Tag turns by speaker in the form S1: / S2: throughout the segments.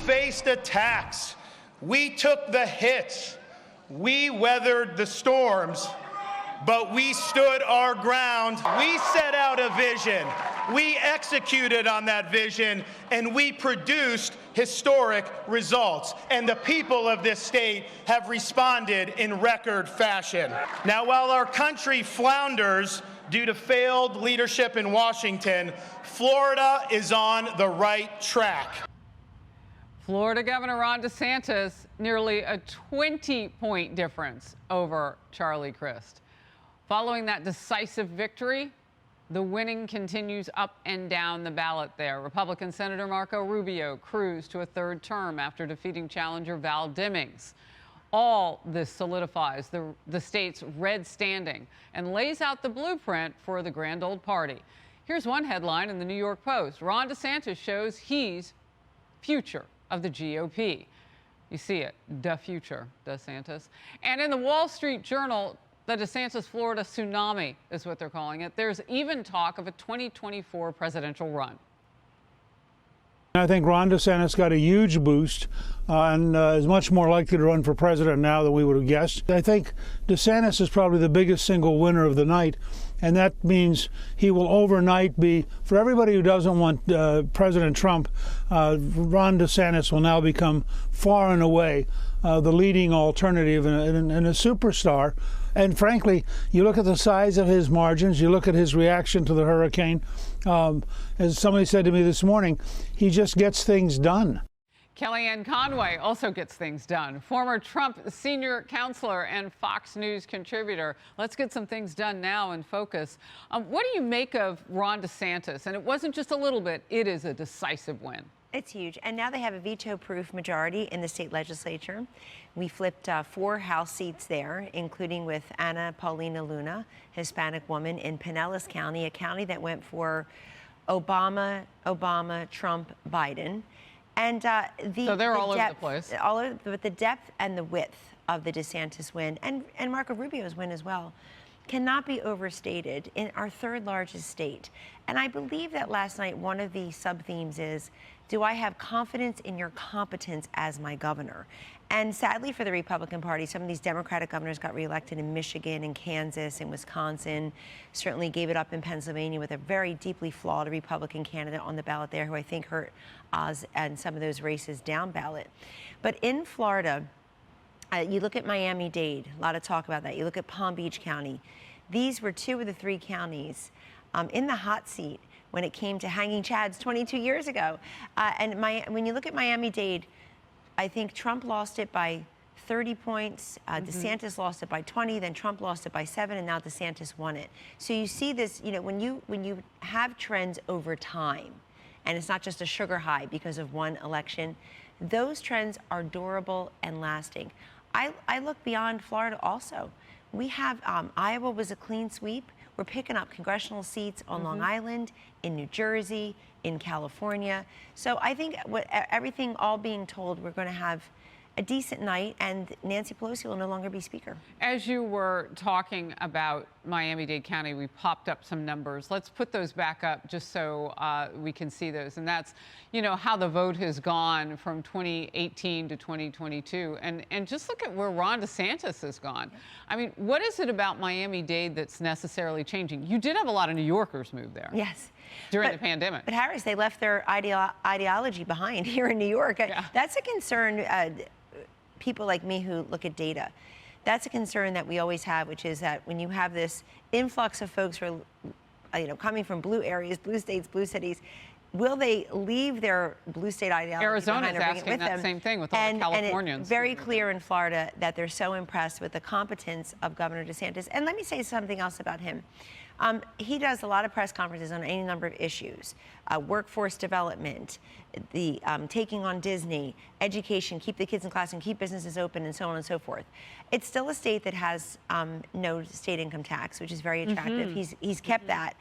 S1: faced attacks. We took the hits. We weathered the storms, but we stood our ground. We set out a vision. We executed on that vision, and we produced historic results. And the people of this state have responded in record fashion. Now, while our country flounders due to failed leadership in Washington, Florida is on the right track.
S2: Florida Governor Ron DeSantis, nearly a 20-point difference over Charlie Crist. Following that decisive victory, the winning continues up and down the ballot there. Republican Senator Marco Rubio cruised to a third term after defeating challenger Val Demings. All this solidifies the state's red standing and lays out the blueprint for the grand old party. Here's one headline in the New York Post. Ron DeSantis shows he's future of the GOP. You see it, the future, DeSantis. And in the Wall Street Journal, the DeSantis Florida tsunami is what they're calling it. There's even talk of a 2024 presidential run.
S3: I think Ron DeSantis got a huge boost and is much more likely to run for president now than we would have guessed. I think DeSantis is probably the biggest single winner of the night, and that means he will overnight be, for everybody who doesn't want President Trump, Ron DeSantis will now become far and away the leading alternative and a superstar. And frankly, you look at the size of his margins, you look at his reaction to the hurricane. As somebody said to me this morning, he just gets things done.
S2: Kellyanne Conway also gets things done. Former Trump senior counselor and Fox News contributor. Let's get some things done now in focus. What do you make of Ron DeSantis? And it wasn't just a little bit, it is a decisive win.
S4: It's huge. And now they have a veto-proof majority in the state legislature. We flipped 4 House seats there, including with Ana Paulina Luna, Hispanic woman in Pinellas County, a county that went for Obama, Trump, Biden. And
S2: so they're all over the place.
S4: But the depth and the width of the DeSantis win, and Marco Rubio's win as well, cannot be overstated in our third largest state. And I believe that last night one of the sub-themes is, do I have confidence in your competence as my governor? And sadly for the Republican Party, some of these Democratic governors got reelected in Michigan and Kansas and Wisconsin, certainly gave it up in Pennsylvania with a very deeply flawed Republican candidate on the ballot there who I think hurt Oz and some of those races down ballot. But in Florida, you look at Miami-Dade, a lot of talk about that. You look at Palm Beach County. These were 2 of the 3 counties in the hot seat when it came to hanging chads 22 years ago. When you look at Miami-Dade, I think Trump lost it by 30 points. DeSantis lost it by 20, then Trump lost it by 7, and now DeSantis won it. So you see this, you know, when you have trends over time, and it's not just a sugar high because of one election, those trends are durable and lasting. I look beyond Florida also. We have Iowa was a clean sweep. We're picking up congressional seats on Long Island, in New Jersey, in California. So I think everything all being told, we're going to have a decent night, and Nancy Pelosi will no longer be speaker.
S2: As you were talking about Miami-Dade County, we popped up some numbers. Let's put those back up just so we can see those. And that's, you know, how the vote has gone from 2018 to 2022. And just look at where Ron DeSantis has gone. I mean, what is it about Miami-Dade that's necessarily changing? You did have a lot of New Yorkers move there.
S4: Yes.
S2: During the pandemic.
S4: But Harris, they left their ideology behind here in New York.
S2: Yeah.
S4: That's a concern. People like me who look at data, that's a concern that we always have, which is that when you have this influx of folks who are, coming from blue areas, blue states, blue cities, will they leave their blue state ideology
S2: Arizona's
S4: behind or bring it
S2: asking
S4: with
S2: that
S4: them?
S2: same thing with all the Californians.
S4: And it's very clear in Florida that they're so impressed with the competence of Governor DeSantis. And let me say something else about him. He does a lot of press conferences on any number of issues, workforce development, the taking on Disney, education, keep the kids in class and keep businesses open, and so on and so forth. It's still a state that has no state income tax, which is very attractive. He's kept that.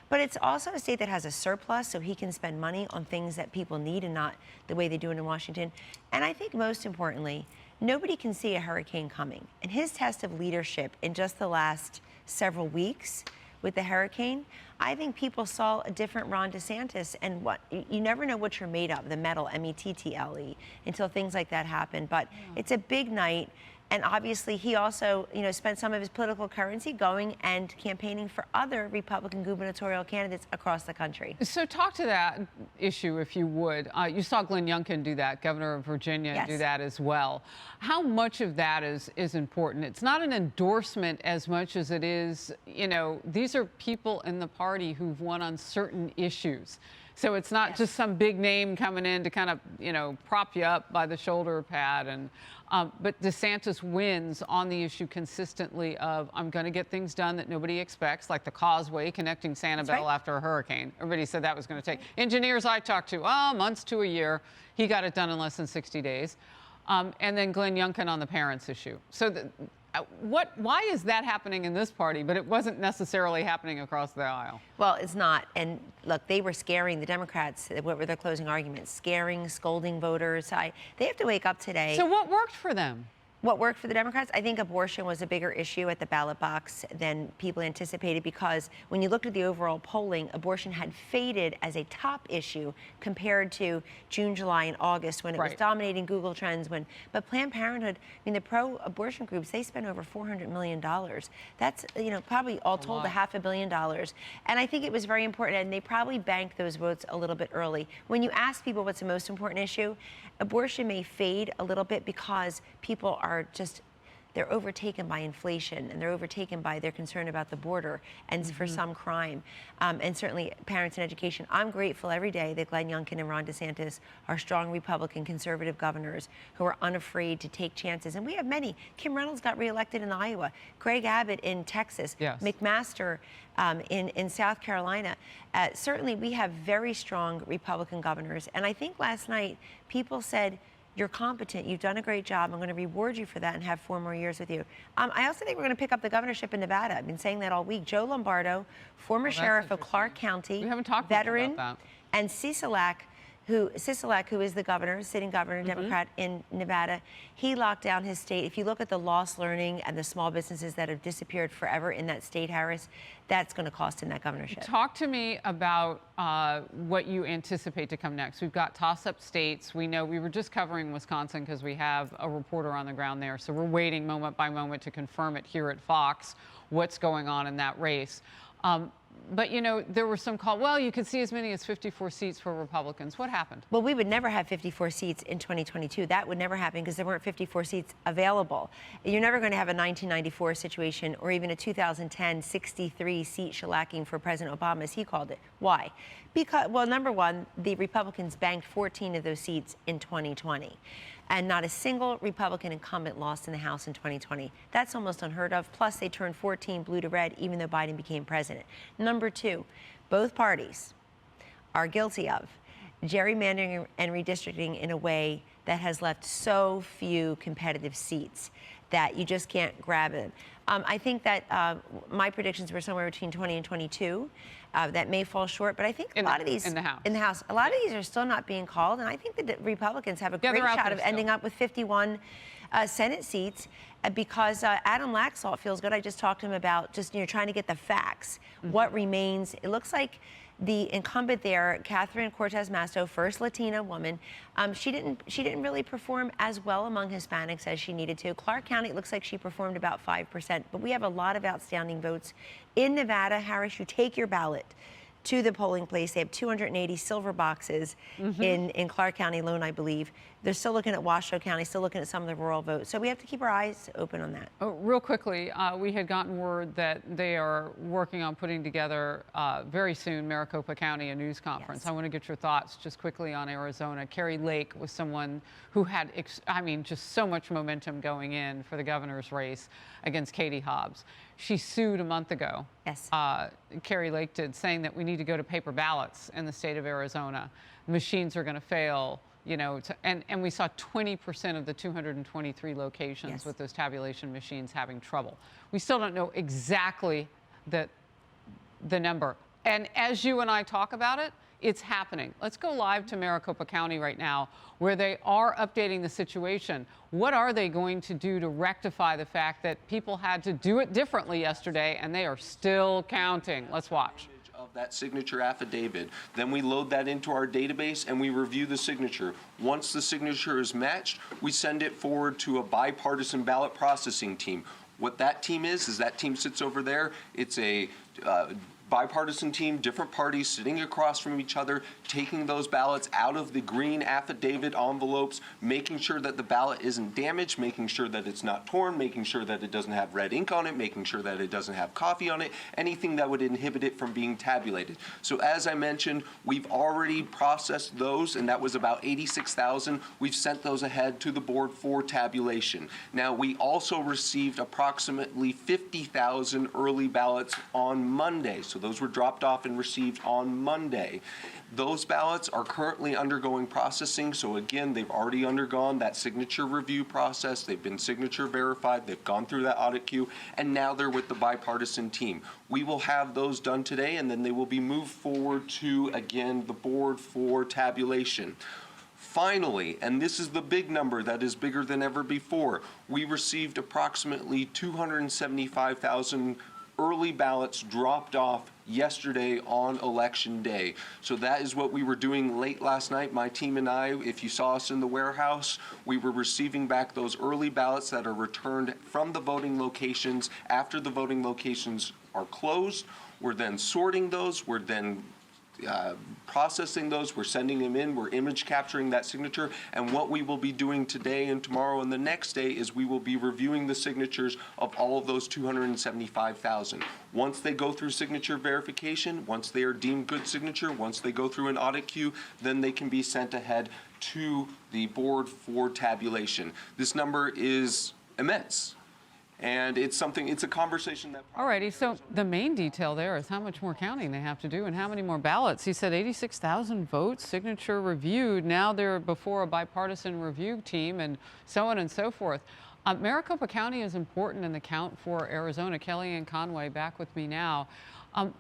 S4: But it's also a state that has a surplus, so he can spend money on things that people need and not the way they do it in Washington. And I think most importantly, nobody can see a hurricane coming. And his test of leadership in just the last several weeks with the hurricane, I think people saw a different Ron DeSantis. And what you never know what you're made of, the metal, METTLE, until things like that happen. But it's a big night. And obviously, he also, spent some of his political currency going and campaigning for other Republican gubernatorial candidates across the country.
S2: So talk to that issue, if you would. You saw Glenn Youngkin do that, governor of Virginia, do that as well. How much of that is important? It's not an endorsement as much as it is, these are people in the party who've won on certain issues. So it's not just some big name coming in to kind of, prop you up by the shoulder pad. And but DeSantis wins on the issue consistently of, I'm going to get things done that nobody expects, like the causeway connecting Sanibel after a hurricane. Everybody said that was going to take. Engineers I talked to, months to a year. He got it done in less than 60 days. And then Glenn Youngkin on the parents issue. So why is that happening in this party, but it wasn't necessarily happening across the aisle?
S4: Well, it's not. And look, they were scaring the Democrats. What were their closing arguments? Scaring, scolding voters. They have to wake up today.
S2: So what worked for them?
S4: What worked for the Democrats? I think abortion was a bigger issue at the ballot box than people anticipated, because when you looked at the overall polling, abortion had faded as a top issue compared to June, July, and August, when it was dominating Google Trends. But Planned Parenthood, the pro-abortion groups, they spent over $400 million. That's, probably all told $500 million. And I think it was very important, and they probably banked those votes a little bit early. When you ask people what's the most important issue, abortion may fade a little bit because people are they're overtaken by inflation, and they're overtaken by their concern about the border and for some crime, and certainly parents and education. I'm grateful every day that Glenn Youngkin and Ron DeSantis are strong Republican conservative governors who are unafraid to take chances. And we have many. Kim Reynolds got reelected in Iowa, Greg Abbott in Texas, McMaster in South Carolina. Certainly we have very strong Republican governors. And I think last night people said, you're competent. You've done a great job. I'm going to reward you for that and have 4 more years with you. I also think we're going to pick up the governorship in Nevada. I've been saying that all week. Joe Lombardo, former sheriff of Clark County,
S2: we haven't talked
S4: veteran,
S2: about that.
S4: And Sisolak, who is the governor, sitting governor, Democrat in Nevada, he locked down his state. If you look at the lost learning and the small businesses that have disappeared forever in that state, Harris, that's going to cost him that governorship.
S2: Talk to me about what you anticipate to come next. We've got toss-up states. We know we were just covering Wisconsin because we have a reporter on the ground there. So we're waiting moment by moment to confirm it here at Fox, what's going on in that race. But, there were some calls, well, you could see as many as 54 seats for Republicans. What happened?
S4: Well, we would never have 54 seats in 2022. That would never happen because there weren't 54 seats available. You're never going to have a 1994 situation or even a 2010 63-seat shellacking for President Obama, as he called it. Why? Because, well, number one, the Republicans banked 14 of those seats in 2020. And not a single Republican incumbent lost in the House in 2020. That's almost unheard of. Plus, they turned 14 blue to red, even though Biden became president. Number two, both parties are guilty of gerrymandering and redistricting in a way that has left so few competitive seats that you just can't grab it. I think that my predictions were somewhere between 20 and 22. That may fall short, but I think a lot of these
S2: in the House,
S4: a lot of these are still not being called, and I think the Republicans have a great shot of ending up with 51 Senate seats because Adam Laxalt feels good. I just talked to him about just trying to get the facts. What remains? It looks like the incumbent there, Catherine Cortez Masto, first Latina woman, she didn't really perform as well among Hispanics as she needed to. Clark County, it looks like she performed about 5%, but we have a lot of outstanding votes. In Nevada, Harris, you take your ballot to the polling place. They have 280 silver boxes in Clark County alone, I believe. They're still looking at Washoe County, still looking at some of the rural votes. So we have to keep our eyes open on that.
S2: Oh, real quickly, we had gotten word that they are working on putting together very soon, Maricopa County, a news conference. I want to get your thoughts just quickly on Arizona. Carrie Lake was someone who had, just so much momentum going in for the governor's race against Katie Hobbs. She sued a month ago.
S4: Yes.
S2: Carrie Lake did, saying that we need to go to paper ballots in the state of Arizona. Machines are going to fail. And we saw 20% of the 223 locations with those tabulation machines having trouble. We still don't know exactly the number. And as you and I talk about it, it's happening. Let's go live to Maricopa County right now, where they are updating the situation. What are they going to do to rectify the fact that people had to do it differently yesterday, and they are still counting? Let's watch.
S5: Of that signature affidavit. Then we load that into our database and we review the signature. Once the signature is matched, we send it forward to a bipartisan ballot processing team. What that team is that team sits over there. It's a bipartisan team, different parties sitting across from each other, taking those ballots out of the green affidavit envelopes, making sure that the ballot isn't damaged, making sure that it's not torn, making sure that it doesn't have red ink on it, making sure that it doesn't have coffee on it, anything that would inhibit it from being tabulated. So as I mentioned, we've already processed those, and that was about 86,000. We've sent those ahead to the board for tabulation. Now, we also received approximately 50,000 early ballots on Monday. So those were dropped off and received on Monday. Those ballots are currently undergoing processing. So again, they've already undergone that signature review process. They've been signature verified. They've gone through that audit queue, and now they're with the bipartisan team. We will have those done today, and then they will be moved forward to, again, the board for tabulation. Finally, and this is the big number that is bigger than ever before, we received approximately 275,000 early ballots dropped off yesterday on election day. So that is what we were doing late last night. My team and I, if you saw us in the warehouse, we were receiving back those early ballots that are returned from the voting locations after the voting locations are closed. We're then sorting those. We're then processing those, we're sending them in, we're image capturing that signature, and what we will be doing today and tomorrow and the next day is we will be reviewing the signatures of all of those 275,000. Once they go through signature verification, once they are deemed good signature, once they go through an audit queue, then they can be sent ahead to the board for tabulation. This number is immense. And it's a conversation that...
S2: Alrighty, so the main detail there is how much more counting they have to do and how many more ballots. He said 86,000 votes, signature reviewed. Now they're before a bipartisan review team and so on and so forth. Maricopa County is important in the count for Arizona. Kellyanne Conway back with me now.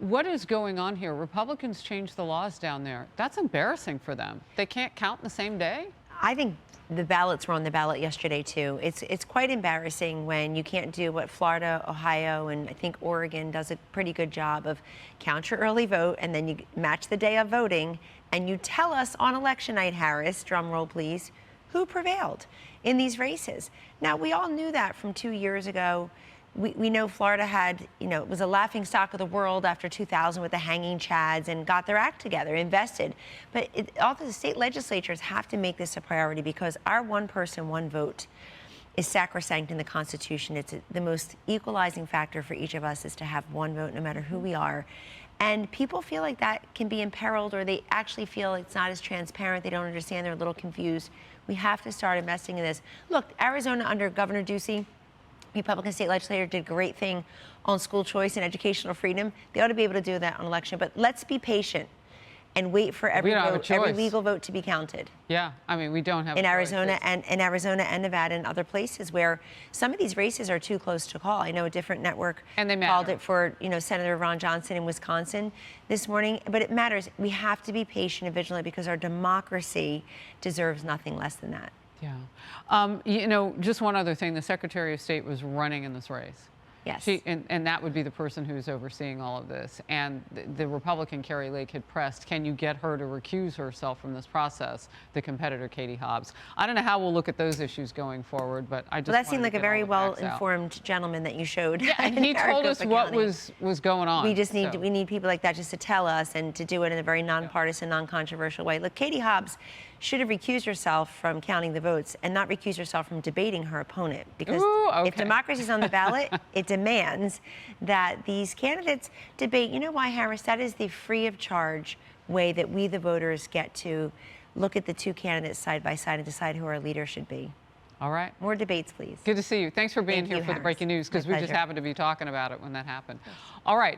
S2: What is going on here? Republicans changed the laws down there. That's embarrassing for them. They can't count in the same day?
S4: I think the ballots were on the ballot yesterday, too. It's quite embarrassing when you can't do what Florida, Ohio, and I think Oregon does a pretty good job of count your early vote, and then you match the day of voting, and you tell us on election night, Harris, drum roll please, who prevailed in these races. Now, we all knew that from 2 years ago. We know Florida had, it was a laughing stock of the world after 2000 with the hanging chads and got their act together, invested. But all the state legislatures have to make this a priority because our one person, one vote is sacrosanct in the Constitution. It's the most equalizing factor for each of us is to have one vote no matter who we are. And people feel like that can be imperiled, or they actually feel it's not as transparent. They don't understand. They're a little confused. We have to start investing in this. Look, Arizona under Governor Ducey, Republican state legislator, did a great thing on school choice and educational freedom. They ought to be able to do that on election. But let's be patient and wait for every vote, every legal vote to be counted.
S2: Yeah, I mean, we don't have
S4: in Arizona and Nevada and other places where some of these races are too close to call. I know a different network called it for Senator Ron Johnson in Wisconsin this morning, but it matters. We have to be patient and vigilant because our democracy deserves nothing less than that.
S2: Yeah. Just one other thing, the Secretary of State was running in this race.
S4: Yes.
S2: And that would be the person who's overseeing all of this. And the Republican Carrie Lake had pressed, can you get her to recuse herself from this process, the competitor Katie Hobbs? I don't know how we'll look at those issues going forward, but I just
S4: that seemed like a very well-informed gentleman that you showed.
S2: Yeah, and he told us what was going on.
S4: We just need we need people like that just to tell us and to do it in a very nonpartisan, non-controversial way. Look, Katie Hobbs should have recused herself from counting the votes and not recused herself from debating her opponent. Because if democracy is on the ballot, it demands that these candidates debate. You know why, Harris? That is the free of charge way that we, the voters, get to look at the two candidates side by side and decide who our leader should be.
S2: All right.
S4: More debates, please.
S2: Good to see you. Thanks for being here for the breaking news, because we just happened to be talking about it when that happened. All right.